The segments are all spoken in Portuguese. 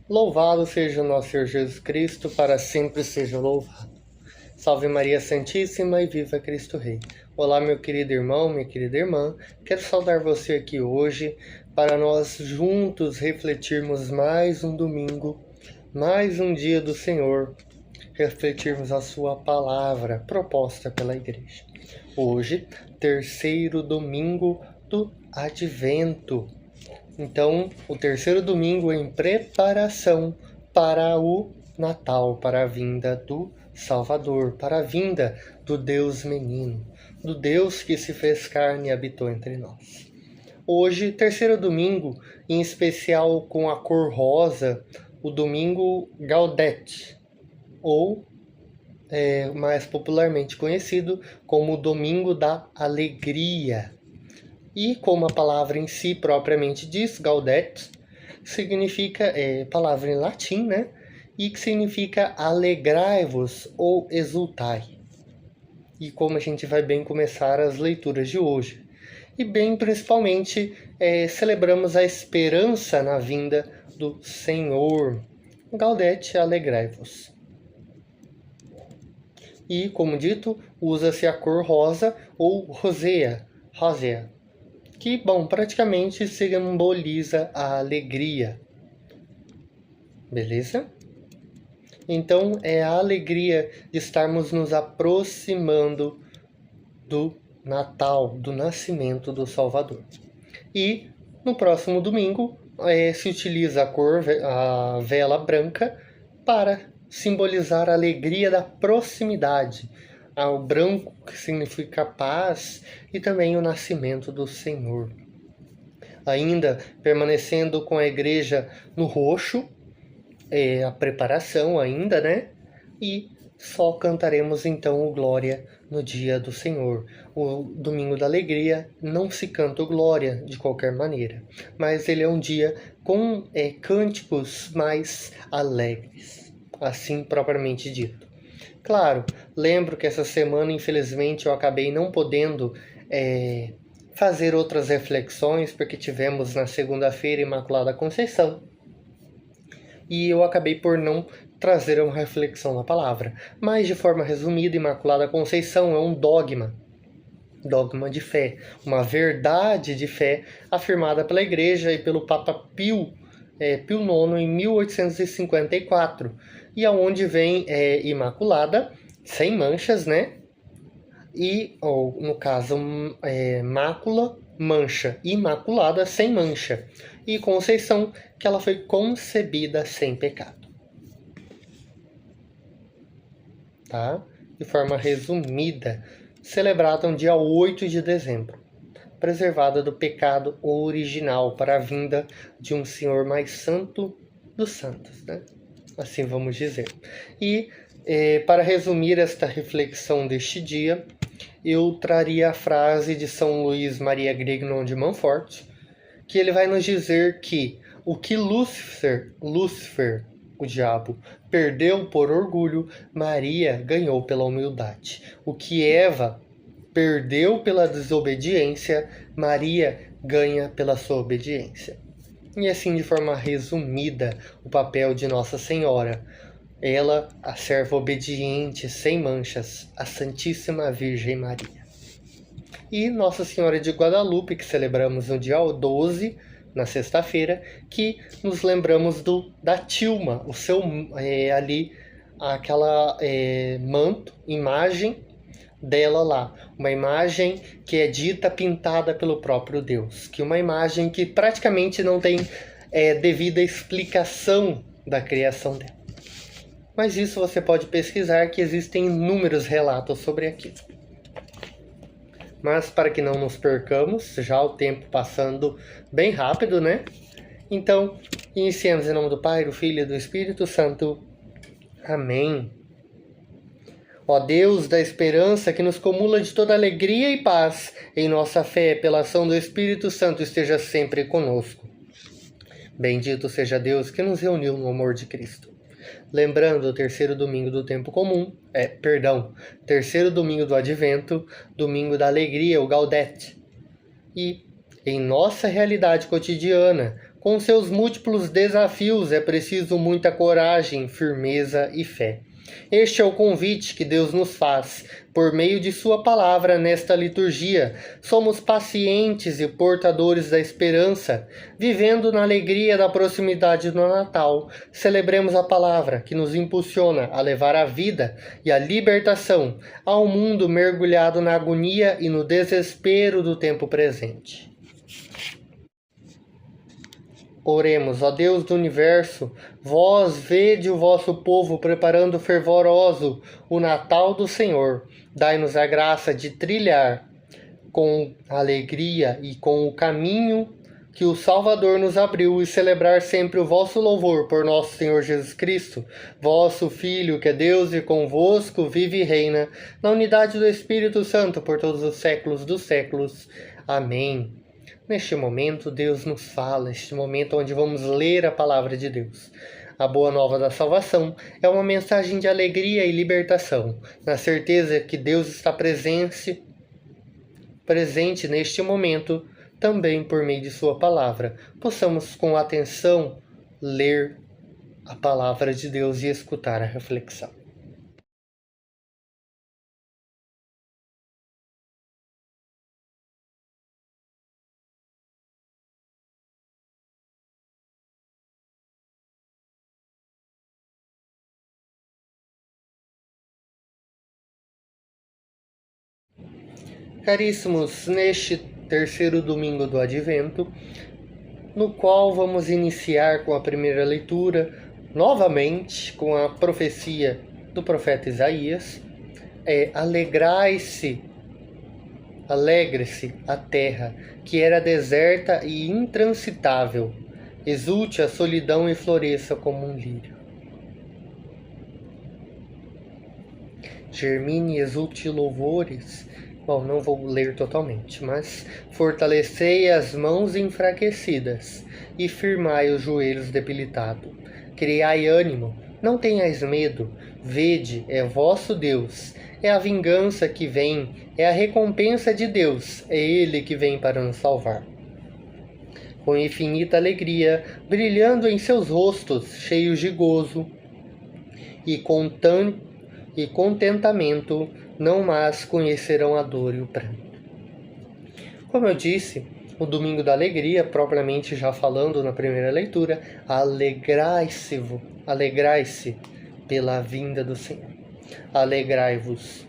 Louvado seja o nosso Senhor Jesus Cristo, para sempre seja louvado. Salve Maria Santíssima e viva Cristo Rei. Olá, meu querido irmão, minha querida irmã. Quero saudar você aqui hoje para nós juntos refletirmos mais um domingo, mais um dia do Senhor, refletirmos a sua palavra proposta pela Igreja. Hoje, terceiro domingo do Advento. Então, o terceiro domingo em preparação para o Natal, para a vinda do Salvador, para a vinda do Deus menino, do Deus que se fez carne e habitou entre nós. Hoje, terceiro domingo, em especial com a cor rosa, o domingo Gaudete, ou mais popularmente conhecido como o Domingo da Alegria. E como a palavra em si propriamente diz, Gaudete, significa, palavra em latim, né? E que significa alegrai-vos ou exultai. E como a gente vai bem começar as leituras de hoje. E bem principalmente celebramos a esperança na vinda do Senhor. Gaudete, alegrai-vos. E, como dito, usa-se a cor rosa ou rosea, que, bom, praticamente simboliza a alegria. Beleza? Então, é a alegria de estarmos nos aproximando do Natal, do nascimento do Salvador. E, no próximo domingo, se utiliza a vela branca para simbolizar a alegria da proximidade, ao branco que significa paz e também o nascimento do Senhor. Ainda permanecendo com a igreja no roxo, a preparação ainda, né? E só cantaremos então o Glória no dia do Senhor. O Domingo da Alegria não se canta o Glória de qualquer maneira, mas ele é um dia com cânticos mais alegres, assim propriamente dito. Claro, lembro que essa semana, infelizmente, eu acabei não podendo fazer outras reflexões, porque tivemos na segunda-feira Imaculada Conceição, e eu acabei por não trazer uma reflexão na palavra. Mas, de forma resumida, Imaculada Conceição é um dogma de fé, uma verdade de fé afirmada pela Igreja e pelo Papa Pio IX em 1854, e aonde vem imaculada, sem manchas, né? E, ou no caso, mácula, mancha, imaculada, sem mancha. E Conceição, que ela foi concebida sem pecado. Tá? De forma resumida, celebrada no dia 8 de dezembro, preservada do pecado original para a vinda de um Senhor mais santo dos santos, né? Assim vamos dizer. E para resumir esta reflexão deste dia, eu traria a frase de São Luís Maria Grignon de Montfort, que ele vai nos dizer que o que Lúcifer, o diabo, perdeu por orgulho, Maria ganhou pela humildade. O que Eva perdeu pela desobediência, Maria ganha pela sua obediência. E assim, de forma resumida, o papel de Nossa Senhora. Ela, a serva obediente, sem manchas, a Santíssima Virgem Maria. E Nossa Senhora de Guadalupe, que celebramos no dia 12, na sexta-feira, que nos lembramos da tilma, o seu ali, aquela manto, imagem dela lá, uma imagem que é dita pintada pelo próprio Deus, que uma imagem que praticamente não tem devida explicação da criação dela. Mas isso você pode pesquisar, que existem inúmeros relatos sobre aquilo. Mas para que não nos percamos, já o tempo passando bem rápido, né? Então, iniciemos em nome do Pai, do Filho e do Espírito Santo. Amém. Ó Deus da esperança, que nos comula de toda alegria e paz em nossa fé, pela ação do Espírito Santo, esteja sempre conosco. Bendito seja Deus que nos reuniu no amor de Cristo. Lembrando o terceiro domingo do tempo comum, terceiro domingo do Advento, domingo da alegria, o Gaudete. E em nossa realidade cotidiana, Com seus múltiplos desafios é preciso muita coragem, firmeza e fé. Este é o convite que Deus nos faz, por meio de Sua palavra nesta liturgia. Somos pacientes e portadores da esperança, vivendo na alegria da proximidade do Natal. Celebremos a palavra que nos impulsiona a levar a vida e a libertação ao mundo mergulhado na agonia e no desespero do tempo presente. Oremos, ó Deus do universo, vós vede o vosso povo preparando fervoroso o Natal do Senhor. Dai-nos a graça de trilhar com alegria e com o caminho que o Salvador nos abriu e celebrar sempre o vosso louvor por nosso Senhor Jesus Cristo, vosso Filho, que é Deus e convosco vive e reina, na unidade do Espírito Santo por todos os séculos dos séculos. Amém. Neste momento, Deus nos fala, este momento onde vamos ler a palavra de Deus. A boa nova da salvação é uma mensagem de alegria e libertação, na certeza que Deus está presente neste momento, também por meio de sua palavra. Possamos com atenção ler a palavra de Deus e escutar a reflexão. Caríssimos, neste terceiro domingo do Advento, no qual vamos iniciar com a primeira leitura, novamente com a profecia do profeta Isaías, alegrai-se, alegre-se a terra, que era deserta e intransitável, exulte a solidão e floresça como um lírio. Germine e exulte louvores. Bom, não vou ler totalmente, mas fortalecei as mãos enfraquecidas e firmai os joelhos debilitados. Criai ânimo, não tenhais medo, vede, é vosso Deus, é a vingança que vem, é a recompensa de Deus, é Ele que vem para nos salvar. Com infinita alegria, brilhando em seus rostos, cheios de gozo e contentamento, não mais conhecerão a dor e o pranto. Como eu disse, o domingo da alegria, propriamente já falando na primeira leitura, alegrai-se pela vinda do Senhor. Alegrai-vos.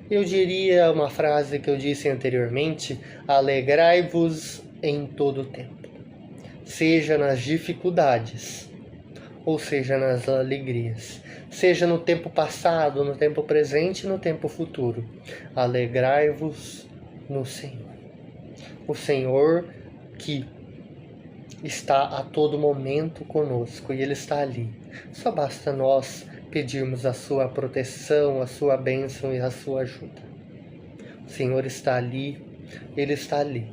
Eu diria uma frase que eu disse anteriormente, alegrai-vos em todo o tempo. Seja nas dificuldades, ou seja nas alegrias. Seja no tempo passado, no tempo presente e no tempo futuro. Alegrai-vos no Senhor. O Senhor que está a todo momento conosco e Ele está ali. Só basta nós pedirmos a sua proteção, a sua bênção e a sua ajuda. O Senhor está ali, Ele está ali.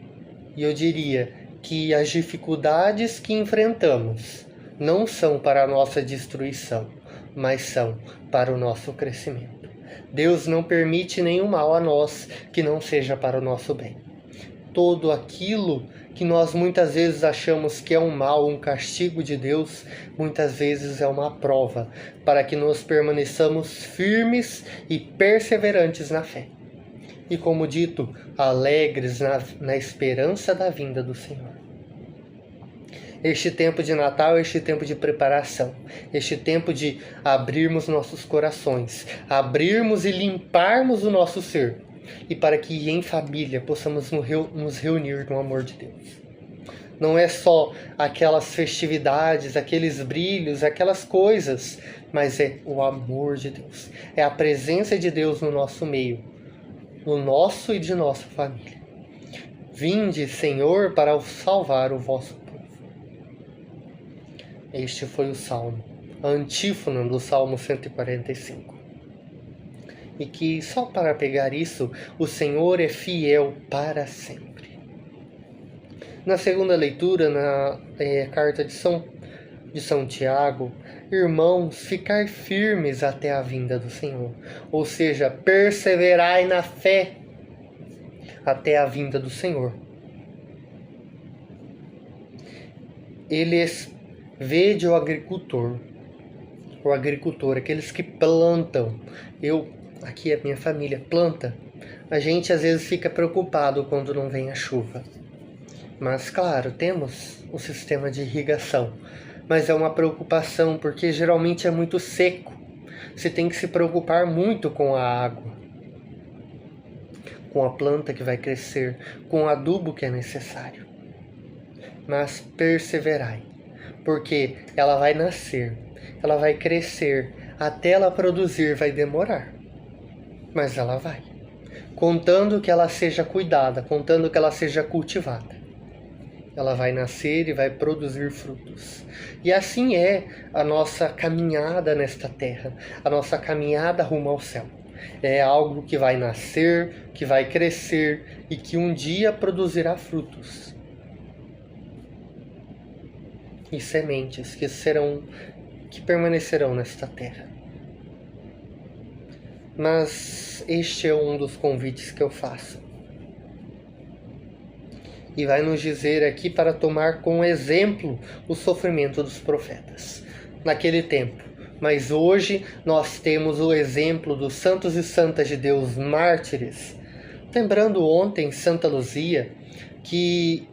E eu diria que as dificuldades que enfrentamos não são para a nossa destruição, mas são para o nosso crescimento. Deus não permite nenhum mal a nós que não seja para o nosso bem. Todo aquilo que nós muitas vezes achamos que é um mal, um castigo de Deus, muitas vezes é uma prova para que nós permaneçamos firmes e perseverantes na fé. E como dito, alegres na esperança da vinda do Senhor. Este tempo de Natal, este tempo de preparação, este tempo de abrirmos nossos corações, abrirmos e limparmos o nosso ser, e para que em família possamos nos reunir no amor de Deus. Não é só aquelas festividades, aqueles brilhos, aquelas coisas, mas é o amor de Deus, é a presença de Deus no nosso meio, no nosso e de nossa família. Vinde, Senhor, para salvar o vosso povo. Este foi o Salmo, a antífona do Salmo 145. E que, só para pegar isso, o Senhor é fiel para sempre. Na segunda leitura, na carta de São Tiago, irmãos, ficar firmes até a vinda do Senhor. Ou seja, perseverai na fé até a vinda do Senhor. eles vede o agricultor, aqueles que plantam. Aqui a minha família planta. A gente às vezes fica preocupado quando não vem a chuva. Mas claro, temos um sistema de irrigação. Mas é uma preocupação porque geralmente é muito seco. Você tem que se preocupar muito com a água, com a planta que vai crescer, com o adubo que é necessário. Mas perseverai, porque ela vai nascer, ela vai crescer, até ela produzir vai demorar, mas ela vai, contando que ela seja cuidada, contando que ela seja cultivada. Ela vai nascer e vai produzir frutos. E assim é a nossa caminhada nesta terra, a nossa caminhada rumo ao céu. É algo que vai nascer, que vai crescer e que um dia produzirá frutos. E sementes que permanecerão nesta terra. Mas este é um dos convites que eu faço. E vai nos dizer aqui para tomar como exemplo o sofrimento dos profetas naquele tempo. Mas hoje nós temos o exemplo dos santos e santas de Deus mártires. Lembrando ontem Santa Luzia, que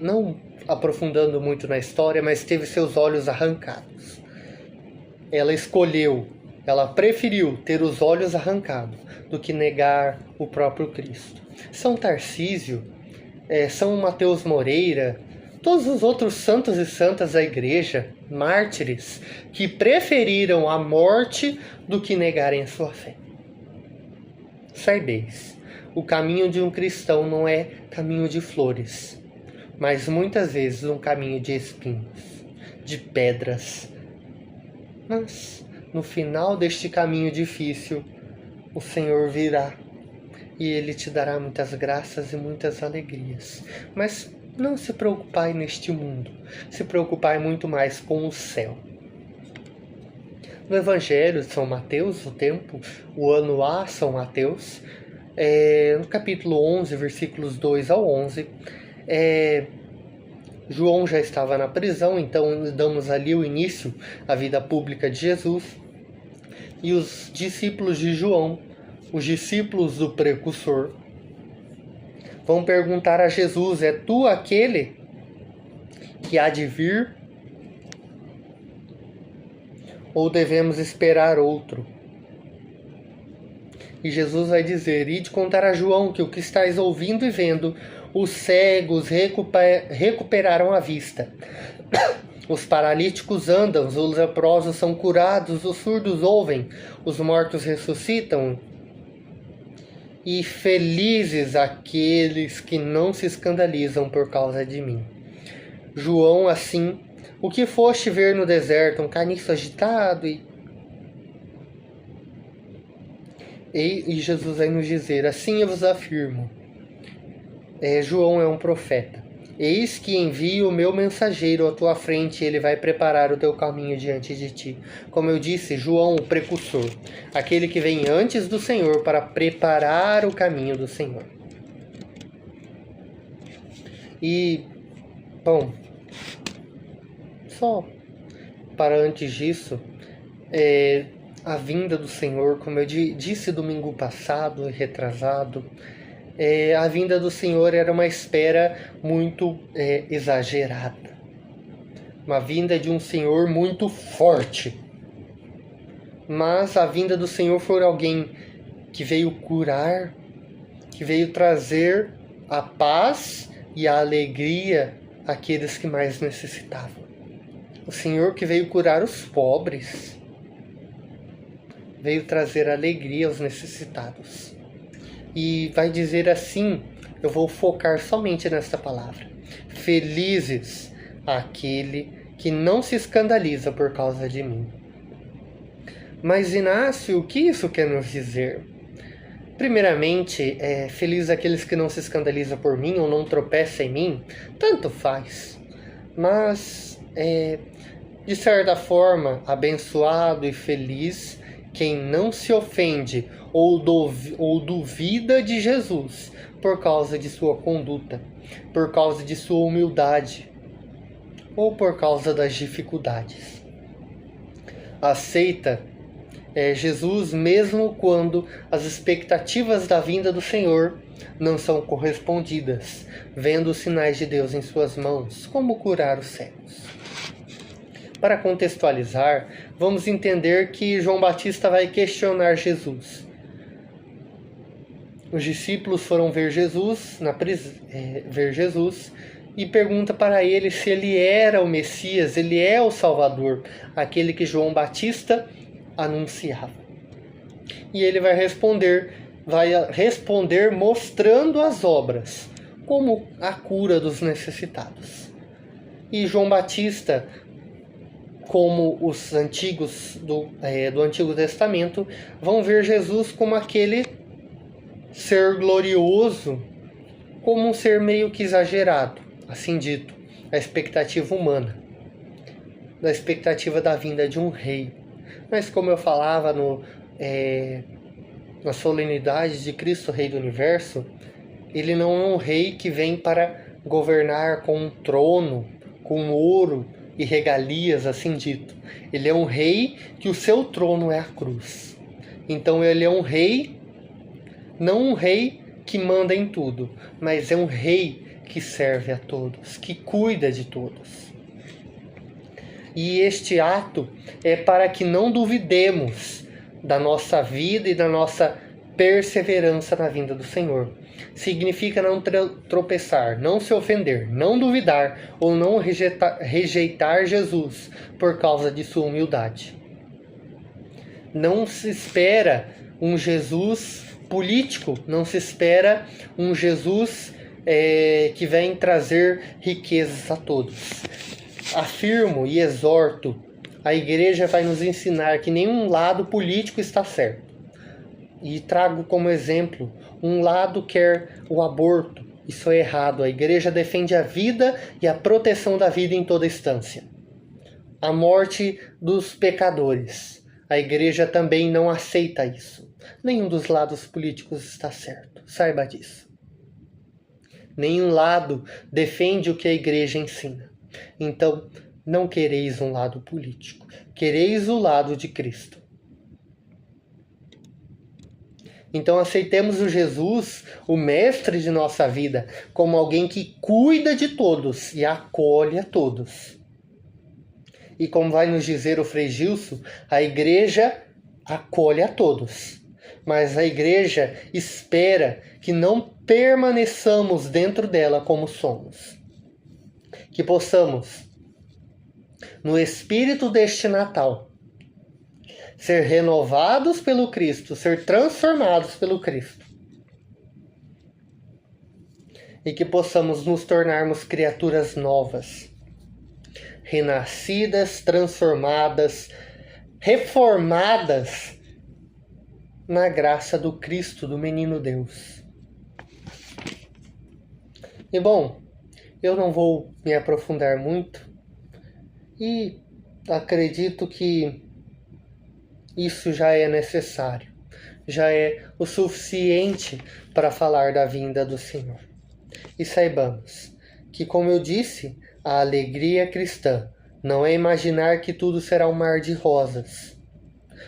não aprofundando muito na história, mas teve seus olhos arrancados. Ela preferiu ter os olhos arrancados do que negar o próprio Cristo. São Tarcísio, São Mateus Moreira, todos os outros santos e santas da igreja, mártires, que preferiram a morte do que negarem a sua fé. Saibeis, o caminho de um cristão não é caminho de flores, mas muitas vezes um caminho de espinhos, de pedras. Mas no final deste caminho difícil, o Senhor virá e Ele te dará muitas graças e muitas alegrias. Mas não se preocupai neste mundo, se preocupai muito mais com o céu. No Evangelho de São Mateus, o ano A, São Mateus, no capítulo 11, versículos 2 ao 11, João já estava na prisão, então damos ali o início à vida pública de Jesus. E os discípulos de João, os discípulos do precursor, vão perguntar a Jesus: é tu aquele que há de vir? Ou devemos esperar outro? E Jesus vai dizer: ide contar a João que o que estáis ouvindo e vendo, os cegos recuperaram a vista, os paralíticos andam, os leprosos são curados, os surdos ouvem, os mortos ressuscitam. E felizes aqueles que não se escandalizam por causa de mim. João, assim, o que foste ver no deserto? Um caniço agitado? E Jesus vai nos dizer: assim eu vos afirmo. João é um profeta. Eis que envio o meu mensageiro à tua frente, e ele vai preparar o teu caminho diante de ti. Como eu disse, João, o precursor, aquele que vem antes do Senhor para preparar o caminho do Senhor. E, bom, só para antes disso, a vinda do Senhor, como eu disse domingo passado e retrasado, a vinda do Senhor era uma espera muito exagerada. Uma vinda de um Senhor muito forte. Mas a vinda do Senhor foi alguém que veio curar, que veio trazer a paz e a alegria àqueles que mais necessitavam. O Senhor que veio curar os pobres, veio trazer alegria aos necessitados. E vai dizer assim, eu vou focar somente nesta palavra: felizes aquele que não se escandaliza por causa de mim. Mas, Inácio, o que isso quer nos dizer? Primeiramente, feliz aqueles que não se escandalizam por mim ou não tropeçam em mim, tanto faz. Mas, de certa forma, abençoado e feliz quem não se ofende ou duvida de Jesus por causa de sua conduta, por causa de sua humildade, ou por causa das dificuldades. Aceita Jesus mesmo quando as expectativas da vinda do Senhor não são correspondidas, vendo os sinais de Deus em suas mãos, como curar os cegos. Para contextualizar, vamos entender que João Batista vai questionar Jesus. Os discípulos foram ver Jesus e pergunta para ele se ele era o Messias, ele é o Salvador, aquele que João Batista anunciava. E ele vai responder mostrando as obras, como a cura dos necessitados. E João Batista, como os antigos do Antigo Testamento, vão ver Jesus como aquele ser glorioso, como um ser meio que exagerado, assim dito, a expectativa humana, da expectativa da vinda de um rei. Mas como eu falava na solenidade de Cristo, Rei do Universo, ele não é um rei que vem para governar com um trono, com ouro e regalias, assim dito. Ele é um rei que o seu trono é a cruz. Então ele é um rei, não um rei que manda em tudo, mas é um rei que serve a todos, que cuida de todos. E este ato é para que não duvidemos da nossa vida e da nossa perseverança na vinda do Senhor. Significa não tropeçar, não se ofender, não duvidar ou não rejeitar Jesus por causa de sua humildade. Não se espera um Jesus político, não se espera um Jesus que vem trazer riquezas a todos. Afirmo e exorto, a igreja vai nos ensinar que nenhum lado político está certo. E trago como exemplo, um lado quer o aborto. Isso é errado. A igreja defende a vida e a proteção da vida em toda instância. A morte dos pecadores. A igreja também não aceita isso. Nenhum dos lados políticos está certo. Saiba disso. Nenhum lado defende o que a igreja ensina. Então, não quereis um lado político. Quereis o lado de Cristo. Então aceitemos o Jesus, o mestre de nossa vida, como alguém que cuida de todos e acolhe a todos. E como vai nos dizer o Frei Gilson, a igreja acolhe a todos. Mas a igreja espera que não permaneçamos dentro dela como somos. Que possamos, no espírito deste Natal, ser renovados pelo Cristo, ser transformados pelo Cristo. E que possamos nos tornarmos criaturas novas, renascidas, transformadas, reformadas na graça do Cristo, do Menino Deus. E bom, eu não vou me aprofundar muito e acredito que isso já é necessário, já é o suficiente para falar da vinda do Senhor. E saibamos que, como eu disse, a alegria cristã não é imaginar que tudo será um mar de rosas,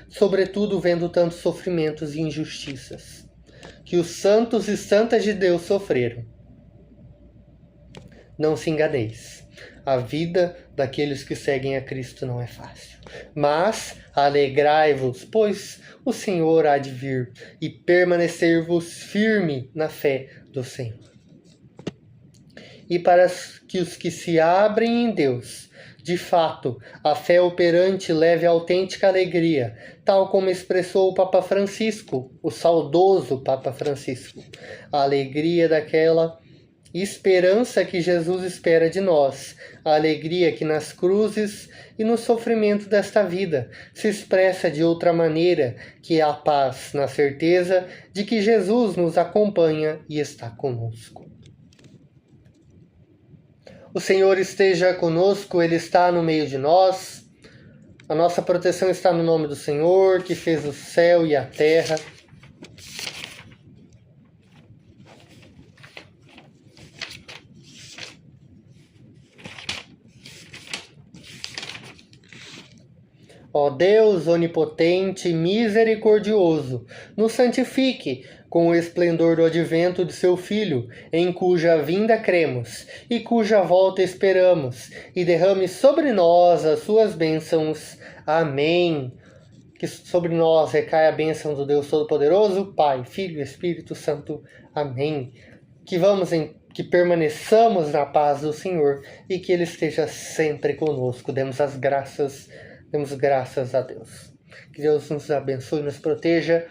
sobretudo vendo tantos sofrimentos e injustiças que os santos e santas de Deus sofreram. Não se enganeis. A vida daqueles que seguem a Cristo não é fácil. Mas alegrai-vos, pois o Senhor há de vir, e permanecer-vos firme na fé do Senhor. E para que os que se abrem em Deus, de fato, a fé operante leve autêntica alegria, tal como expressou o Papa Francisco, o saudoso Papa Francisco, a alegria daquela esperança que Jesus espera de nós, a alegria que nas cruzes e no sofrimento desta vida se expressa de outra maneira, que é a paz na certeza de que Jesus nos acompanha e está conosco. O Senhor esteja conosco, Ele está no meio de nós. A nossa proteção está no nome do Senhor, que fez o céu e a terra. Ó Deus onipotente e misericordioso, nos santifique com o esplendor do advento de seu Filho, em cuja vinda cremos e cuja volta esperamos, e derrame sobre nós as suas bênçãos. Amém. Que sobre nós recaia a bênção do Deus Todo-Poderoso, Pai, Filho e Espírito Santo. Amém. Que permaneçamos na paz do Senhor e que Ele esteja sempre conosco. Demos graças a Deus. Que Deus nos abençoe e nos proteja.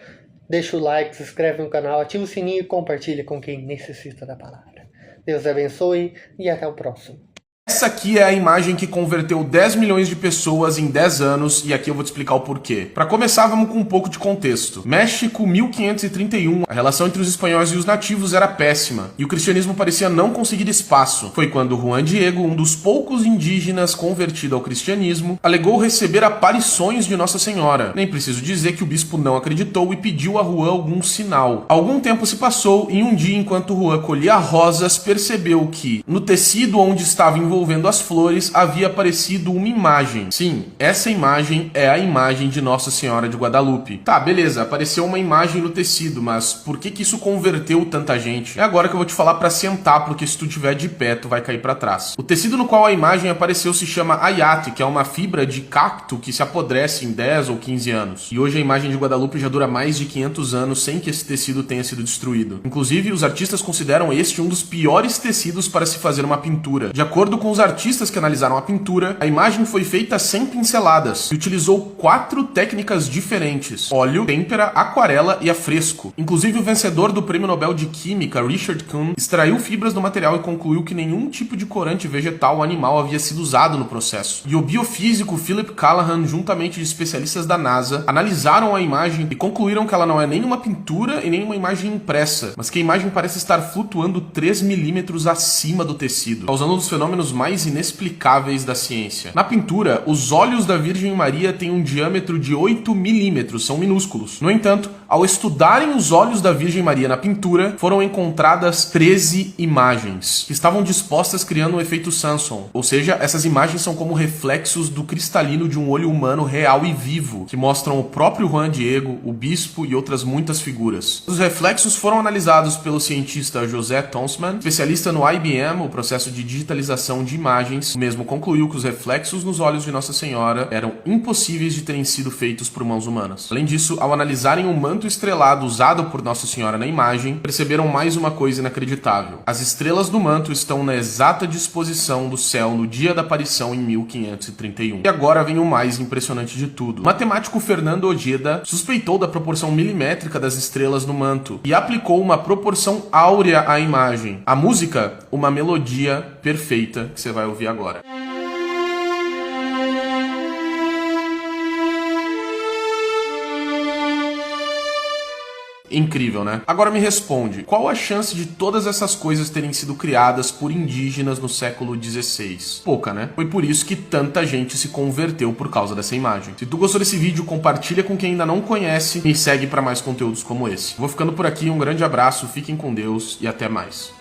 Deixa o like, se inscreve no canal, ativa o sininho e compartilha com quem necessita da palavra. Deus abençoe e até o próximo. Essa aqui é a imagem que converteu 10 milhões de pessoas em 10 anos, e aqui eu vou te explicar o porquê. Para começar, vamos com um pouco de contexto. México, 1531, a relação entre os espanhóis e os nativos era péssima, e o cristianismo parecia não conseguir espaço. Foi quando Juan Diego, um dos poucos indígenas convertido ao cristianismo, alegou receber aparições de Nossa Senhora. Nem preciso dizer que o bispo não acreditou e pediu a Juan algum sinal. Algum tempo se passou, e um dia, enquanto Juan colhia rosas, percebeu que, no tecido onde estava envolvido as flores, havia aparecido uma imagem. Sim, essa imagem é a imagem de Nossa Senhora de Guadalupe. Tá, beleza, apareceu uma imagem no tecido, mas por que isso converteu tanta gente? É agora que eu vou te falar pra sentar, porque se tu tiver de pé, tu vai cair pra trás. O tecido no qual a imagem apareceu se chama ayate, que é uma fibra de cacto que se apodrece em 10 ou 15 anos. E hoje a imagem de Guadalupe já dura mais de 500 anos sem que esse tecido tenha sido destruído. Inclusive, os artistas consideram este um dos piores tecidos para se fazer uma pintura. De acordo com os artistas que analisaram a pintura, a imagem foi feita sem pinceladas e utilizou 4 técnicas diferentes: óleo, têmpera, aquarela e a fresco. Inclusive, o vencedor do Prêmio Nobel de Química, Richard Kuhn, extraiu fibras do material e concluiu que nenhum tipo de corante vegetal ou animal havia sido usado no processo. E o biofísico Philip Callahan, juntamente de especialistas da NASA, analisaram a imagem e concluíram que ela não é nem uma pintura e nem uma imagem impressa, mas que a imagem parece estar flutuando 3 milímetros acima do tecido, causando um dos fenômenos mais inexplicáveis da ciência. Na pintura, os olhos da Virgem Maria têm um diâmetro de 8 milímetros, são minúsculos. No entanto, ao estudarem os olhos da Virgem Maria na pintura, foram encontradas 13 imagens, que estavam dispostas criando um efeito Samson. Ou seja, essas imagens são como reflexos do cristalino de um olho humano real e vivo, que mostram o próprio Juan Diego, o bispo e outras muitas figuras. Os reflexos foram analisados pelo cientista José Tonsman, especialista no IBM, o processo de digitalização de imagens. O mesmo concluiu que os reflexos nos olhos de Nossa Senhora eram impossíveis de terem sido feitos por mãos humanas. Além disso, ao analisarem o manto estrelado usado por Nossa Senhora na imagem, perceberam mais uma coisa inacreditável. As estrelas do manto estão na exata disposição do céu no dia da aparição em 1531. E agora vem o mais impressionante de tudo. O matemático Fernando Ojeda suspeitou da proporção milimétrica das estrelas no manto e aplicou uma proporção áurea à imagem. A música, uma melodia perfeita que você vai ouvir agora. Incrível, né? Agora me responde, qual a chance de todas essas coisas terem sido criadas por indígenas no século XVI? Pouca, né? Foi por isso que tanta gente se converteu por causa dessa imagem. Se tu gostou desse vídeo, compartilha com quem ainda não conhece e segue para mais conteúdos como esse. Vou ficando por aqui, um grande abraço, fiquem com Deus e até mais.